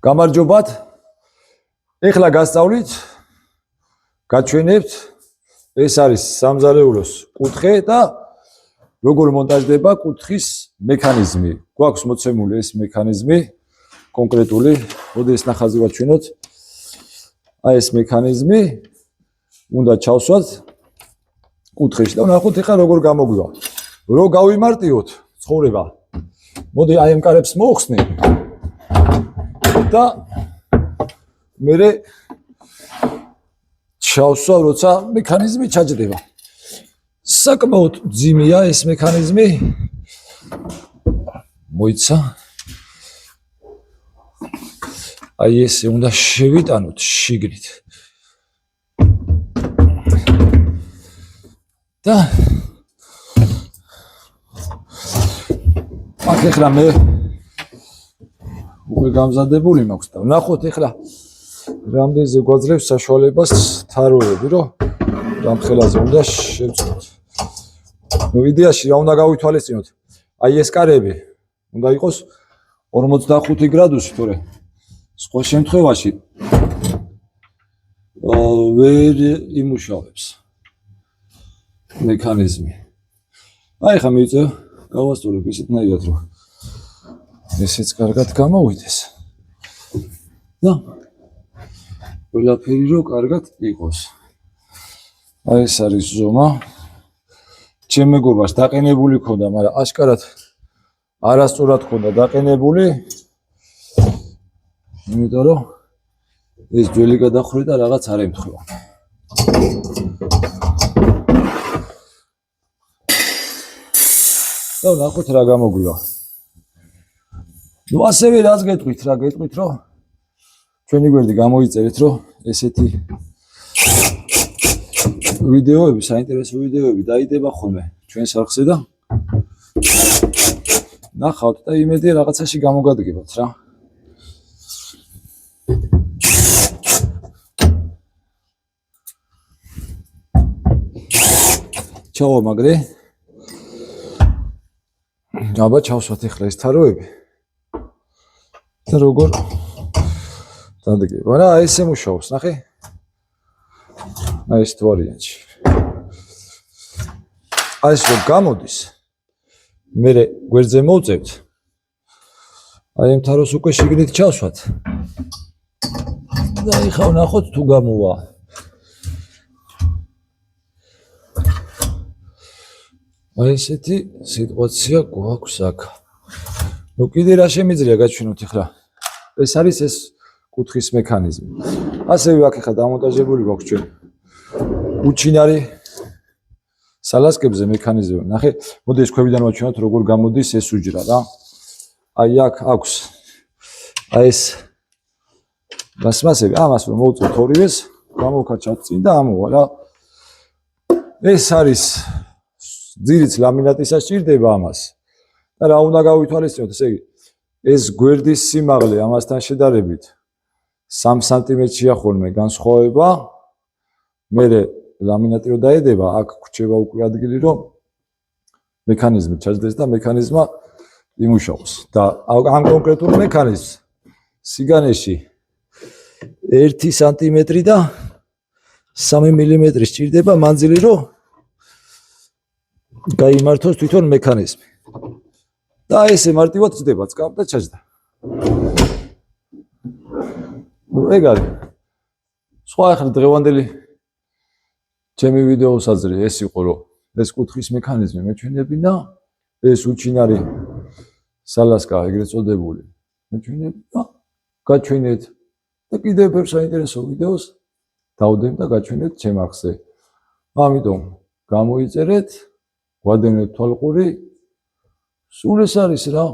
გამარჯობათ. ეხლა გასწავლით, გაჩვენებთ, ეს არის სამზარეულოს კუთხე და როგორ მონტაჟდება კუთხის მექანიზმი. გვაქვს მოცემული ეს მექანიზმი კონკრეტული, მოდი ეს ნახაზი ვაჩვენოთ. აი ეს მექანიზმი უნდა ჩავსვათ კუთხეში და ვნახოთ ეხლა როგორ გამოგვივა. რო გავიმარტივოთ ცხოვრება. მოდი აი ამ კარებს მოხსნი და მერე ჩავსვა, როცა მექანიზმი ჩაჯდება. საკმაოდ ძიმია ეს მექანიზმი. მოიცა. აი ესე უნდა შევიტანოთ შიგნით. და აქ ეხლა მე უკვე გამზადებული მაქვს და ვნახოთ ეხლა რამდენზე გვაძლევს საშუალებას თაროები, რომ რამ ხელაზე უნდა შევწყვეტ. ნუ იდეაში რა უნდა გავითვალისწინოთ? აი ეს კარები უნდა იყოს 45 გრადუსი, თორე სხვა შემთხვევაში ვერ იმუშავებს მექანიზმი. აი ხა მივიწევ, გავასწორებ ისეთნაირად, რომ ესეც კარგად გამოვიდეს. და ყველაფერი რო კარგად იყოს. აი ეს არის ზომა. ჩემ მეგობარს დაყენებული ქონდა, მაგრამ აშკარად არასწორად ქონდა დაყენებული. იმიტომ რომ ეს ძველი გადახრე და რაღაც არ ემთხვევა. და ნახოთ რა გამოგვივა. ნუ ასევე რას გეტყვით, რომ ჩვენი გვერდი გამოიწერეთ, რომ ესეთი ვიდეოები, საინტერესო ვიდეოები დაიდება ხოლმე ჩვენს არხზე და ნახავთ და იმედია რაღაცაში გამოგადგებათ რა. ჩავამაგრე. აბა ჩავსვათ ეხლა ეს თაროები. და როგორ დადგება რა, ესე მუშაობს, ნახე? აი ეს ვარიანტი. აი ეს რო გამოდის, მე გვერდზე მოვწევთ. აი ამ თაროს უკვე შიგნით ჩავსვათ. და ეხლა ვნახოთ თუ გამოვა. აი ესეთი სიტუაცია გვაქვს აქ. ნუ კიდე რა შემიძლია გაჩვენოთ ეხლა? ეს არის ეს კუთხის მექანიზმი. ასევე აქ ეხლა დამონტაჟებული გვაქვს ჩვენ უჩინარი სალასკებზე მექანიზმი. ნახე, მოდი ეს ქვებიდან ვაჩვენოთ როგორ გამოდის ეს უჯრა რა. აი აქ აქვს აი ეს პლასმასები, ამას რომ მოვუწევთ ორივეს, გამოვქაჩავთ წინ და ამოვა რა. ეს არის ძირიც ლამინატისას სჭირდება ამას. და რა უნდა გავითვალისწინოთ, ესე იგი, ეს გვერდის სიმაღლე ამასთან შედარებით 3 სანტიმეტრია ხოლმე განსხვავება. მერე ლამინატი რო დაედება, აქ გვჭება უკვე ადგილი, რომ მექანიზმი ჩაჯდეს და მექანიზმა იმუშაოს. და ამ კონკრეტულ მექანიზმს სიგანეში 1 სანტიმეტრი და 3 მილიმეტრი სჭირდება მანძილი, რომ გაიმართოს თვითონ მექანიზმი. და ესე მარტივად ძდება წყალ და ჩაჯდა. ეგ არის. სხვა ახლა დღევანდელი ჩემი ვიდეოს აზრი ეს იყო, რომ ეს კუთხის მექანიზმი მეჩვენებინა, ეს უჩინარი სალასკა ეგრეთ წოდებული მეჩვენებინა, გაჩვენეთ და კიდევ ბევრ საინტერესო ვიდეოს დავდებ და გაჩვენეთ ჩემ არხზე. ამიტომ გამოიწერეთ, გვადევნეთ თვალყური. სულ ეს არის რა.